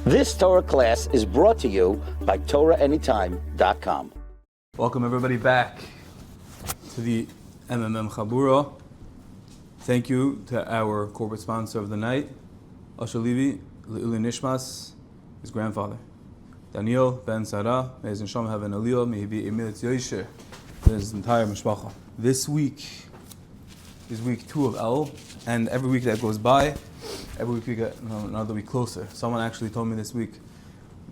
This Torah class is brought to you by TorahAnytime.com. Welcome everybody back to the MMM Chabura. Thank you to our corporate sponsor of the night, Asher Levi, Le'ili Nishmas, his grandfather. Daniel Ben Sarah, may his neshama have an aliyah, may he be Emil Yoisher, his entire mishpacha. This week is week 2 of El, and every week that goes by, every week we get another week closer. Someone actually told me this week,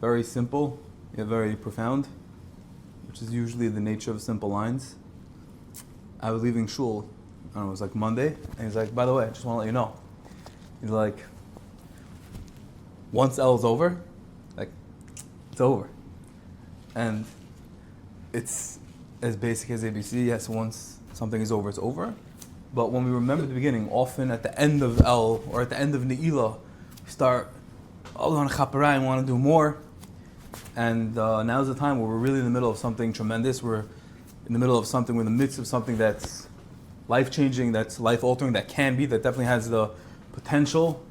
very simple, yet very profound, which is usually the nature of simple lines. I was leaving shul, I don't know, it was like Monday, and he's like, by the way, I just want to let you know. He's like, once L is over, like, it's over. And it's as basic as ABC. Yes, once something is over, it's over. But when we remember the beginning, often at the end of El or at the end of Ne'ilah, we start, oh, we want to chaperai, we want to do more. And now's the time where we're really in the middle of something tremendous. We're in the middle of something, we're in the midst of something that's life-changing, that's life-altering, that can be, that definitely has the potential,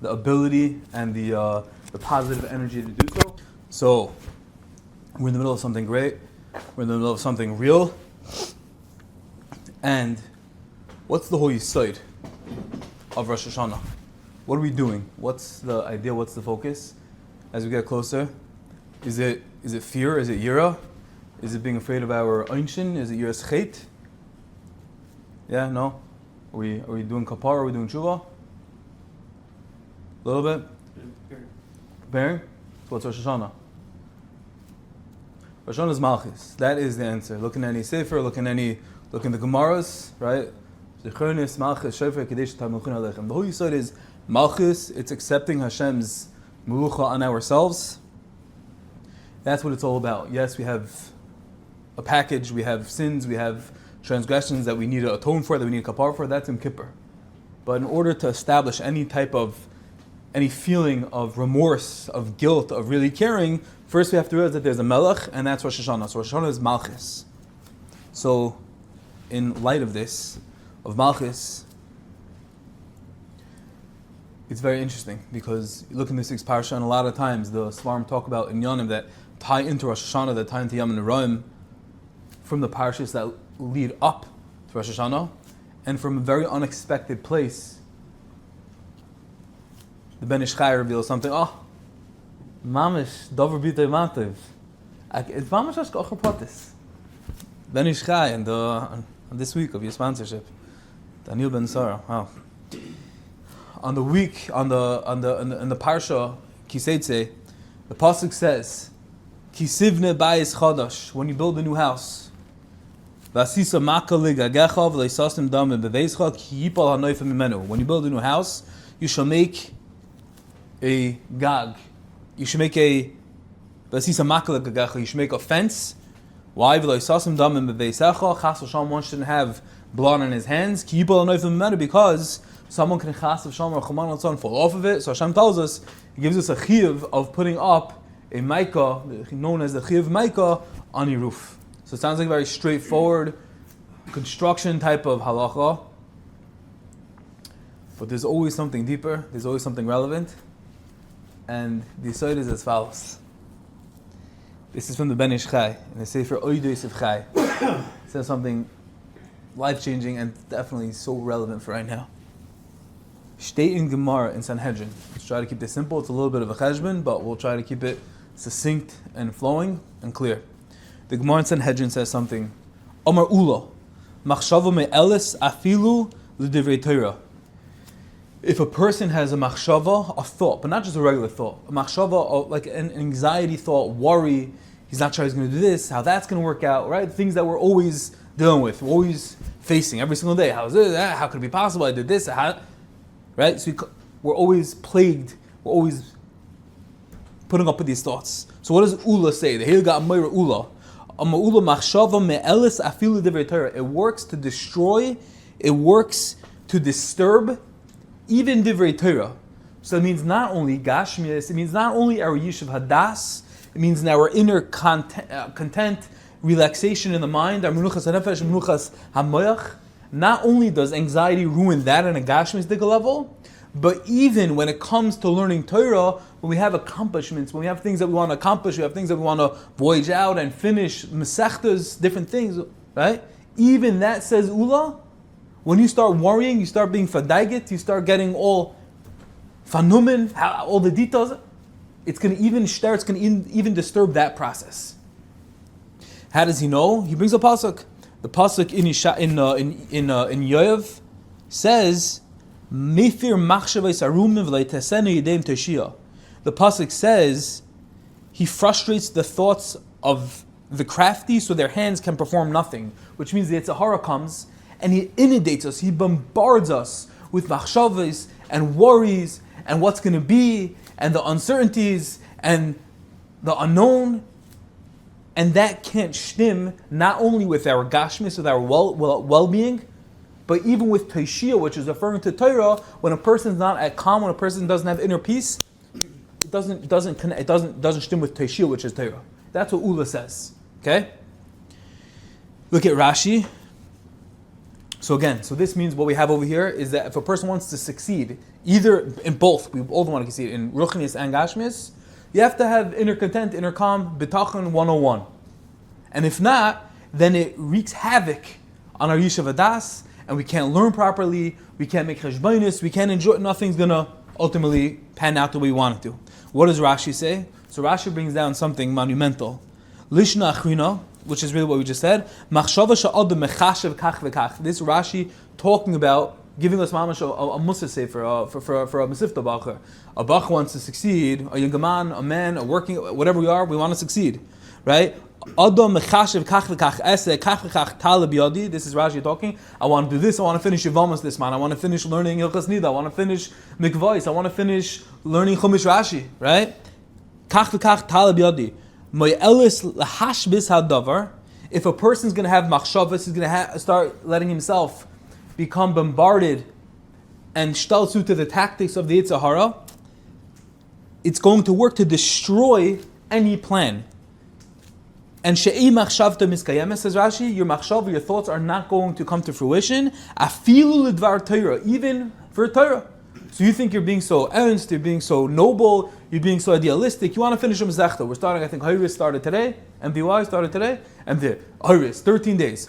the ability, and the positive energy to do so. So, we're in the middle of something great. We're in the middle of something real. And what's the whole yesod of Rosh Hashanah? What are we doing? What's the idea? What's the focus as we get closer? Is it fear? Is it yira? Is it being afraid of our einshin? Is it yiras chet? Yeah, no? Are we doing kapara? Are we doing tshuva? A little bit? Preparing? So what's Rosh Hashanah? Rosh Hashanah is Malchus. That is the answer. Look in any sefer, look in the Gemaras, right? The whole yesod is Malchus. It's accepting Hashem's melucha on ourselves. That's what it's all about. Yes, we have a package, we have sins, we have transgressions that we need to atone for, that we need to kapar for. That's Yom Kippur. But in order to establish any feeling of remorse, of guilt, of really caring, first we have to realize that there's a melech, and that's Rosh Hashanah. So Rosh Hashanah is Malchus. So, in light of this, of Malchus, it's very interesting because you look in this week's Parsha, and a lot of times the Svarim talk about inyanim that tie into Rosh Hashanah, that tie into Yom Neraim, from the Parshas that lead up to Rosh Hashanah, and from a very unexpected place, the Ben Ish Chai reveals something. Oh, mamish davar b'tei mativ. It's mamish ashkocher potis. Ben Ish Chai, and on this week of your sponsorship, Daniel Ben Sarah. Wow. On the week, in the Parsha Ki Seitzei, the pasuk says, Ki sivne bayis chadash, when you build a new house. V'asisa maka ligagecha v'leisasim dam beveischa ki yipal hanoifim mimenu. When you build a new house, you shall make a gag. You should make a fence. Why? Chas v'sham, one shouldn't have blood on his hands. Because someone can chas v'sham or chuman fall off of it. So Hashem tells us, He gives us a chiyuv of putting up a maika, known as the chiyuv maika, on your roof. So it sounds like a very straightforward construction type of halacha. But there's always something deeper. There's always something relevant. And the yesod is as follows. This is from the Ben Ish Chai, in the Sefer Oido Yosef Chai. It says something life-changing and definitely so relevant for right now. Shtei in Gemara in Sanhedrin. Let's try to keep this simple. It's a little bit of a cheshbon, but we'll try to keep it succinct and flowing and clear. The Gemara in Sanhedrin says something. Omar Ula, machshava me'elis afilu l'divrei Torah. If a person has a machshava, a thought, but not just a regular thought, a machshava, like an anxiety thought, worry, he's not sure he's going to do this, how that's going to work out, right? Things that we're always dealing with, we're always facing every single day. How is it? How could it be possible? I did this. Right? So we're always plagued. We're always putting up with these thoughts. So what does Ula say? The Hilga Amira Ula. Ula machshava me'elis afilu divrei Torah. It works to destroy. It works to disturb even divrei Torah. So it means not only gashmias, it means not only our yishuv hadas, it means in our inner content, relaxation in the mind, our menuchas hanefesh, menuchas hamoyach. Not only does anxiety ruin that on a gashmis digga level, but even when it comes to learning Torah, when we have accomplishments, when we have things that we want to accomplish, we have things that we want to voyage out and finish, mesechtas, different things, right? Even that, says Ula, when you start worrying, you start being fadaigit, you start getting all fanumin, all the details, it's going to even start, it's going to even disturb that process. How does he know? He brings a pasuk. The pasuk in Yoav says, "Mefir machshavos arumim v'leitesenu yedem toshia." The pasuk says he frustrates the thoughts of the crafty, so their hands can perform nothing. Which means the Yetzer Hara comes and he inundates us. He bombards us with machshavos and worries and what's going to be and the uncertainties and the unknown. And that can't stem not only with our gashmis, with our well-being, but even with Toshia, which is referring to Torah. When a person's not at calm, when a person doesn't have inner peace, it doesn't stem with Toshia, which is Torah. That's what Ula says. Okay? Look at Rashi. So this means what we have over here is that if a person wants to succeed, either in both, we all want to succeed in Ruchnis and Gashmis, you have to have inner content, inner calm, Bitachon 101. And if not, then it wreaks havoc on our Yishuv Adas, and we can't learn properly, we can't make cheshbonis, we can't enjoy, nothing's going to ultimately pan out the way we want it to. What does Rashi say? So Rashi brings down something monumental. Lishna Achrina, which is really what we just said. Machshava sha'adam mechashev kach v'kach. This Rashi talking about giving us mamash a mussar sefer for a mesifta bacher. A bacher wants to succeed, a young man, a man, a working, whatever we are, we want to succeed, right? Adam mechashev kach v'kach eseh kach v'kach taleb yadi. This is Rashi talking. I want to do this. I want to finish Yevamos this man. I want to finish learning Hilchas Nida. I want to finish Mikvais. I want to finish learning Chumash Rashi, right? Kach v'kach taleb yadi. If a person's going to have machshavas, he's going to start letting himself become bombarded and shtalzu to the tactics of the Yetzer Hara, it's going to work to destroy any plan. And she'ei machshavta miskayemes, says Rashi, your machshav, your thoughts are not going to come to fruition, afilu lidvar Torah, even for Torah. So you think you're being so earnest, you're being so noble, you're being so idealistic, you want to finish a Mezechta. We're starting, I think, Hayris started today, MDY started today, and the Hayris, 13 days.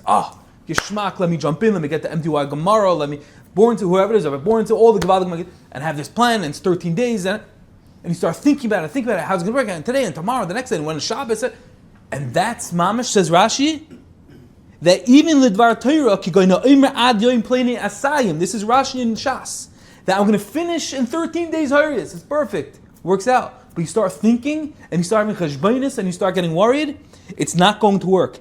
Yishmak, let me jump in, let me get the MDY Gemara, let me, born to whoever it is, born to all the Gevadim, and have this plan, and it's 13 days, and you start thinking about it, how's it going to work, and today, and tomorrow, the next day, and when it's Shabbos, and that's Mamash, says Rashi, that even Lidvar Torah, ki goyna omer ad yoim pleni asayim, this is Rashi in Shas, that I'm going to finish in 13 days Hayris, it's perfect, works out. But you start thinking, and you start having cheshbonis, and you start getting worried, it's not going to work.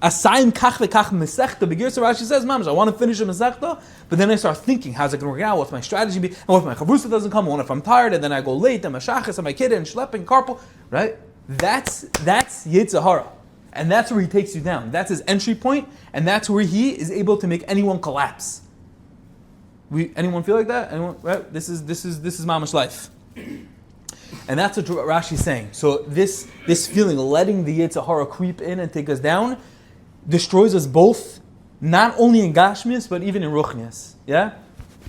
Asayim kach v'kach mesechta, Begirsa Rashi says, Mamash, I want to finish a mesechta, but then I start thinking, how's it going to work out, what's my strategy be, and what if my chavrusa doesn't come, and what if I'm tired, and then I go late, and my shachas, and my kid, and schlepping, carpool, right? That's Yetzer Hara. And that's where he takes you down. That's his entry point, and that's where he is able to make anyone collapse. Anyone feel like that? Anyone? Right? This is Mamash life, and that's what Rashi's saying. So this feeling, letting the Yetzer Hara creep in and take us down, destroys us both, not only in Gashmis but even in Ruchnias. Yeah,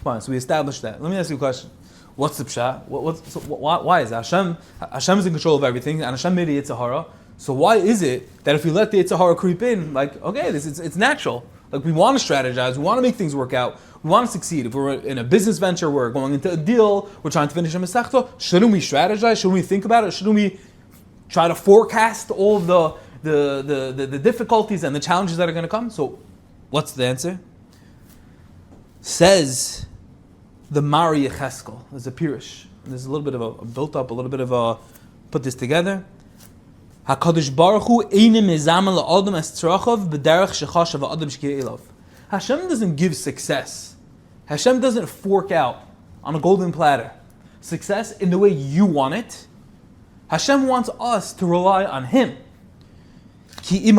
fine. So we established that. Let me ask you a question. What's the pshat? Why is that? Hashem is in control of everything, and Hashem made the Yetzer Hara. So why is it that if we let the Yetzer Hara creep in, like, okay, it's natural. Like, we want to strategize, we want to make things work out, we want to succeed. If we're in a business venture, we're going into a deal, we're trying to finish a Masechta, shouldn't we strategize? Shouldn't we think about it? Shouldn't we try to forecast all of the difficulties and the challenges that are going to come? So, what's the answer? Says the Mari Yecheskel. There's a Pirish. There's a little bit of a built up, a little bit of a put this together. HaKadosh Baruch Hu einim mezamel la'adam es tzrachav b'derech shechashav ha'adam shkir elav. Hashem doesn't give success. Hashem doesn't fork out on a golden platter success in the way you want it. Hashem wants us to rely on Him. If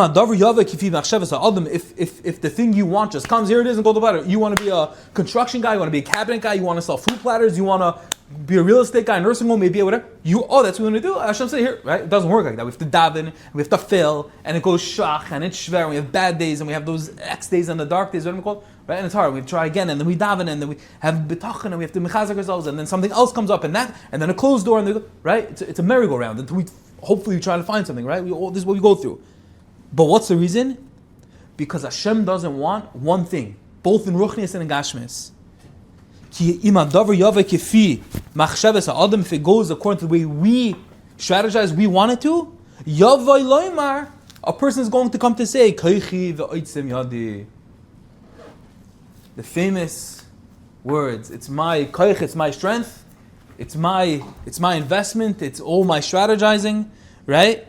the thing you want just comes, here it is, and golden platter. You want to be a construction guy, you want to be a cabinet guy, you want to sell fruit platters, you want to be a real estate guy, nursing home, maybe whatever. That's what we want to do. Hashem say here, right? It doesn't work like that. We have to daven, we have to fail, and it goes shach, and it's shver, and we have bad days, and we have those X days and the dark days, whatever we call it. right? And it's hard. We try again, and then we daven, and then we have bitachon, and we have to mechazek ourselves, and then something else comes up, and then a closed door, and right? It's a merry-go-round until we hopefully try to find something, right? This is what we go through. But what's the reason? Because Hashem doesn't want one thing, both in ruchnius and in gashmis. If it goes according to the way we strategize, we want it to, a person is going to come to say, the famous words, it's my koich, it's my strength, it's my investment, it's all my strategizing, right?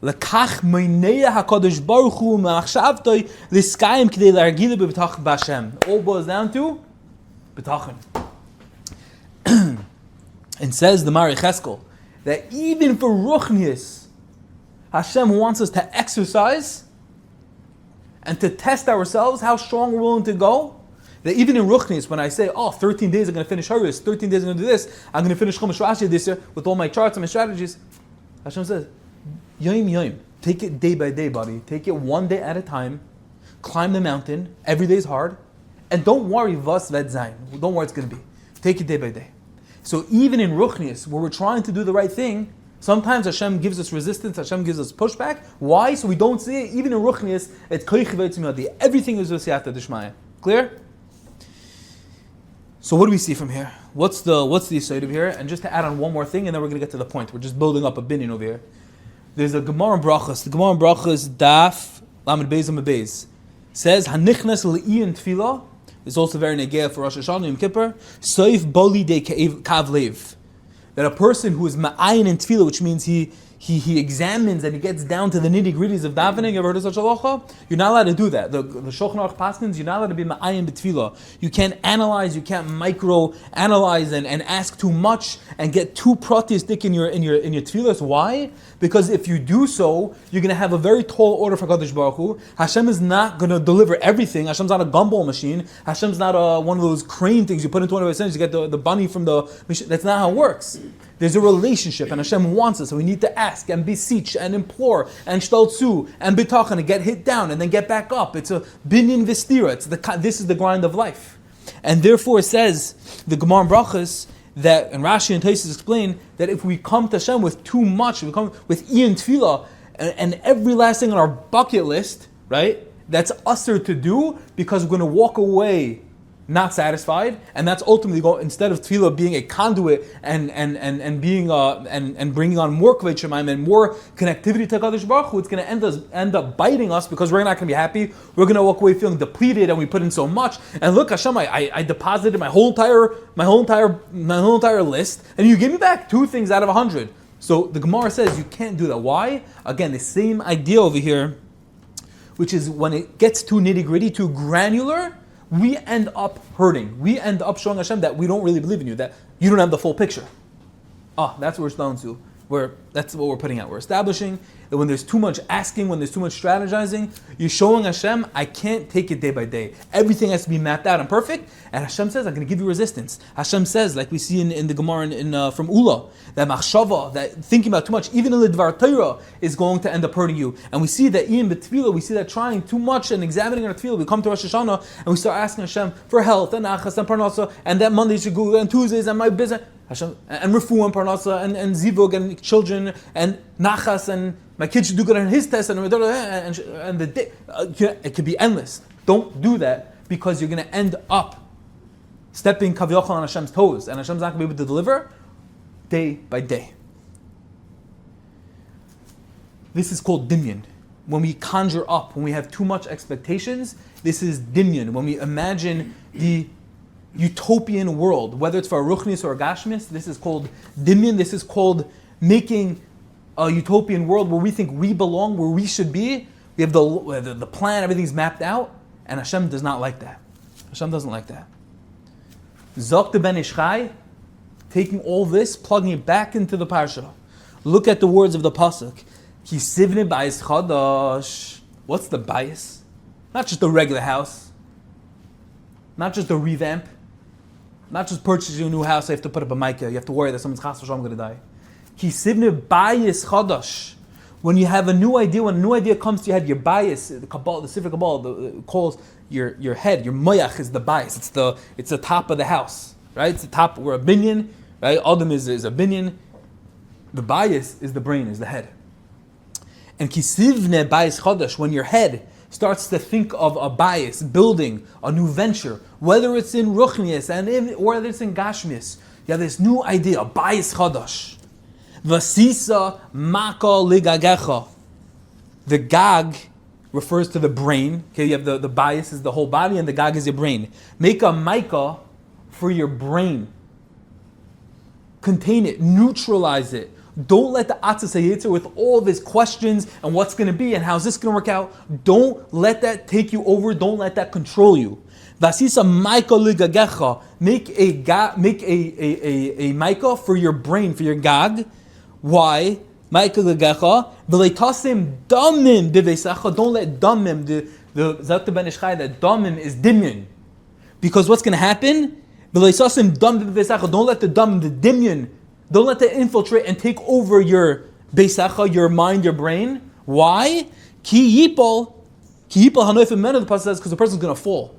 All boils down to bitachon. And says the Mari Cheskel that even for ruchnius, Hashem wants us to exercise and to test ourselves how strong we're willing to go. That even in ruchnius, when I say, 13 days I'm going to finish Haris, 13 days I'm going to do this, I'm going to finish Chumash Rashi this year with all my charts and my strategies, Hashem says, Yom, take it day by day, buddy. Take it one day at a time. Climb the mountain. Every day is hard. And don't worry, vas vet zayin. Don't worry, it's going to be. Take it day by day. So even in ruchnius, where we're trying to do the right thing, sometimes Hashem gives us resistance, Hashem gives us pushback. Why? So we don't see it. Even in ruchnius, it's koich v'etzim yadi. Everything is v'siyata d'shmaya. Clear? So what do we see from here? What's the side of here? And just to add on one more thing, and then we're going to get to the point. We're just building up a binyan over here. There's a Gemara in Brachas. The Gemara in Brachas, Daf, Lamed Beis Amud Beis, says, Hanichnes Le'iyin Tefillah, is also very negea for Rosh Hashanah, Yom Kippur, Soif Boli De Kav Lev. That a person who is ma'ayin in Tefillah, which means he examines and he gets down to the nitty-gritties of davening. You ever heard of such a halacha? You're not allowed to do that. The Shulchan Aruch paskins, you're not allowed to be ma'ayin b'tefillah. You can't analyze, you can't micro-analyze and ask too much and get too pratistic in your tefillahs. Why? Because if you do so, you're going to have a very tall order for Kadosh Baruch Hu. Hashem is not going to deliver everything. Hashem's not a gumball machine. Hashem's not one of those crane things you put into one of his hands, you get the bunny from the machine. That's not how it works. There's a relationship, and Hashem wants us, so we need to ask and beseech and implore and shtaltzu and bitachon and get hit down and then get back up. It's a binyan v'stira. This is the grind of life, and therefore it says the Gemara in Brachas that, and Rashi and Taisus explain that if we come to Hashem with too much, we come with iyan tefillah and every last thing on our bucket list, right? That's usher to do because we're going to walk away not satisfied, and that's ultimately instead of tefillah being a conduit and being and bringing on more kvei shemaim and more connectivity to Kadosh Baruch Hu, it's going to end up biting us because we're not going to be happy. We're going to walk away feeling depleted, and we put in so much. And look, Hashem, I deposited my whole entire list, and you give me back 2 things out of 100. So the Gemara says you can't do that. Why? Again, the same idea over here, which is when it gets too nitty gritty, too granular, we end up hurting. We end up showing Hashem that we don't really believe in you, that you don't have the full picture. That's what we're down to. That's what we're putting out. We're establishing that when there's too much asking, when there's too much strategizing, you're showing Hashem, I can't take it day by day. Everything has to be mapped out and perfect. And Hashem says, I'm going to give you resistance. Hashem says, like we see in the Gemara from Ula, that machshava, that thinking about too much, even in the Dvar Torah, is going to end up hurting you. And we see that in B'tefillah, we see that trying too much and examining our tefillah, we come to Rosh Hashanah and we start asking Hashem for health and achas and parnasa, and that Monday should go, and Tuesdays and my business. Hashem, and refu and parnasa and zivug and children and nachas and my kid should do good on his test and the day. It could be endless. Don't do that because you're going to end up stepping kavyochal on Hashem's toes, and Hashem's not going to be able to deliver day by day. This is called dimyan. When we conjure up, when we have too much expectations, this is dimyan. When we imagine the utopian world, whether it's for a ruchnis or a gashmis, this is called dimyan. This is called making a utopian world where we think we belong, where we should be. We have the plan, everything's mapped out, and Hashem does not like that. Hashem doesn't like that. Zok the Ben Ish Chai, taking all this, plugging it back into the parsha. Look at the words of the pasuk. Ki sivne bayis chadash. What's the bayis? Not just a regular house. Not just a revamp. Not just purchasing a new house, you have to put up a mica. You have to worry that someone's chas v'shalom going to die. Ki sivne bayis chadash. When you have a new idea, when a new idea comes to your head, your bias, the Kabbalah, the Sifra Kabbalah calls your head, your moyach is the bias. It's the top of the house, right? It's the top. We're a binyan, right? Adam is a binyan. The bias is the brain, is the head. And kisivne bias chodesh, when your head starts to think of a bias, building a new venture, whether it's in ruchnius or whether it's in gashmius, you have this new idea, a bias chodesh. Vasisa maka ligagecha. The gag refers to the brain. Okay, you have the bias is the whole body, and the gag is your brain. Make a mica for your brain. Contain it, neutralize it. Don't let the atzas hayitzer with all of his questions and what's going to be and how's this going to work out. Don't let that take you over. Don't let that control you. Vasisa mica ligagecha. Make a mica for your brain, for your gag. Why? Michael Legecha, v'leitasim damim b'veisacha. Don't let damim, the Zakta ben Ish Chai, that damim is dimyon. Because what's going to happen? V'leitasim damim b'veisacha. Don't let the damim, the dimyon, don't let that infiltrate and take over your beisacha, your mind, your brain. Why? Ki yipol hanoif menu. The pasuk says because the person's going to fall.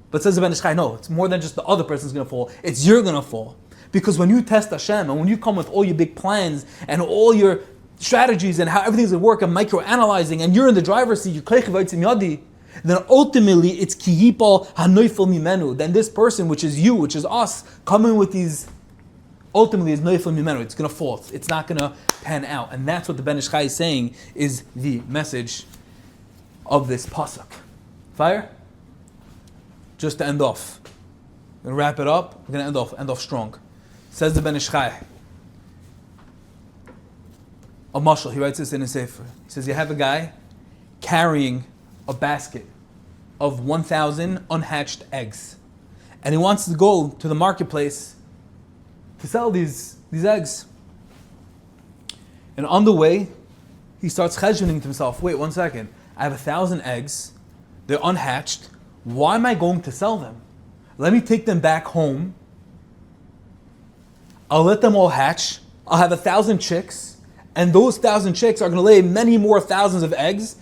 But it says the ben Ish Chai, no, it's more than just the other person's going to fall. It's you're going to fall. Because when you test Hashem and when you come with all your big plans and all your strategies and how everything's going to work and micro-analyzing and you're in the driver's seat, then ultimately it's kiyipal hanoifel mimenu. Then this person, which is you, which is us, coming with these, ultimately is noifel mimenu. It's going to fall. It's not going to pan out. And that's what the Ben Ish Chai is saying is the message of this pasuk. Fire? Just to end off. We're going to wrap it up. We're going to end off strong. Says the Ben Ish Chai, a mashal, he writes this in his sefer. He says, you have a guy carrying a basket of 1,000 unhatched eggs. And he wants to go to the marketplace to sell these eggs. And on the way, he starts cheshboning to himself, wait 1 second, I have 1,000 eggs, they're unhatched, why am I going to sell them? Let me take them back home. I'll let them all hatch. I'll have 1,000 chicks, and those 1,000 chicks are going to lay many more thousands of eggs.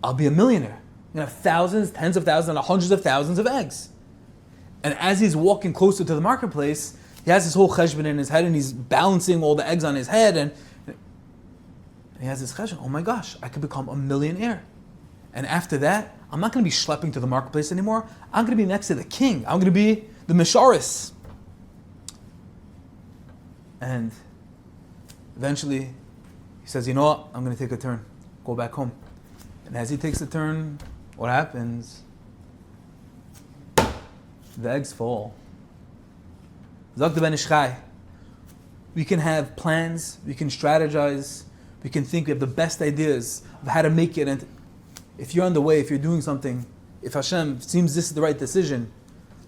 I'll be a millionaire. I'm going to have thousands, tens of thousands, and hundreds of thousands of eggs. And as he's walking closer to the marketplace, he has this whole cheshbon in his head, and he's balancing all the eggs on his head, and he has this cheshbon. Oh my gosh, I could become a millionaire. And after that, I'm not going to be schlepping to the marketplace anymore. I'm going to be next to the king. I'm going to be the Misharis. And eventually, he says, you know what? I'm going to take a turn. Go back home. And as he takes a turn, what happens? The eggs fall. Zakta ben Ish Chai. We can have plans. We can strategize. We can think we have the best ideas of how to make it. And if you're on the way, if you're doing something, if Hashem seems this is the right decision,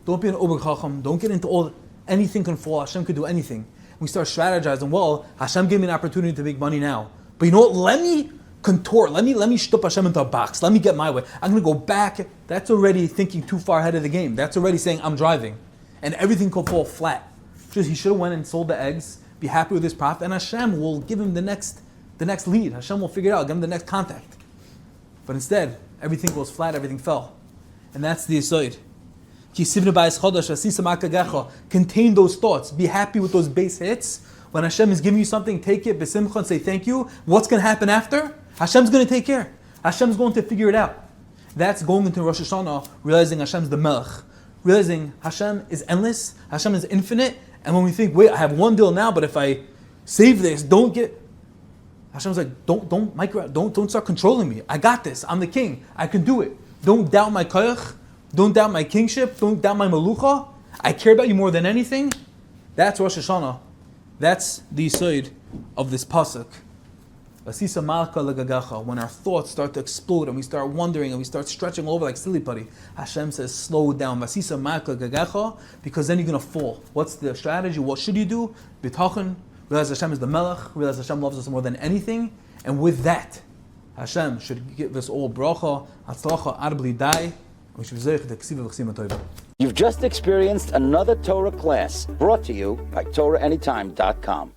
don't be an Ober Chacham. Don't get into anything can fall. Hashem could do anything. We start strategizing, well, Hashem gave me an opportunity to make money now. But you know what? Let me contort. Let me shtup Hashem into a box. Let me get my way. I'm going to go back. That's already thinking too far ahead of the game. That's already saying I'm driving. And everything could fall flat. He should have went and sold the eggs, be happy with his profit, and Hashem will give him the next lead. Hashem will figure it out, give him the next contact. But instead, everything goes flat, everything fell. And that's the Yesod. Contain those thoughts. Be happy with those base hits. When Hashem is giving you something, take it, besimcha, and say thank you. What's going to happen after? Hashem's going to take care. Hashem's going to figure it out. That's going into Rosh Hashanah, realizing Hashem's the Melech. Realizing Hashem is endless, Hashem is infinite, and when we think, wait, I have one deal now, but if I save this, Hashem's like, don't start controlling me. I got this. I'm the king. I can do it. Don't doubt my koyach. Don't doubt my kingship. Don't doubt my malucha. I care about you more than anything. That's Rosh Hashanah. That's the yesod of this pasuk. When our thoughts start to explode and we start wondering and we start stretching over like silly putty, Hashem says, slow down. Because then you're going to fall. What's the strategy? What should you do? B'tachon. Realize Hashem is the Melech. Realize Hashem loves us more than anything. And with that, Hashem should give us all bracha, hatzlacha, ad bli dai. You've just experienced another Torah class brought to you by TorahAnytime.com.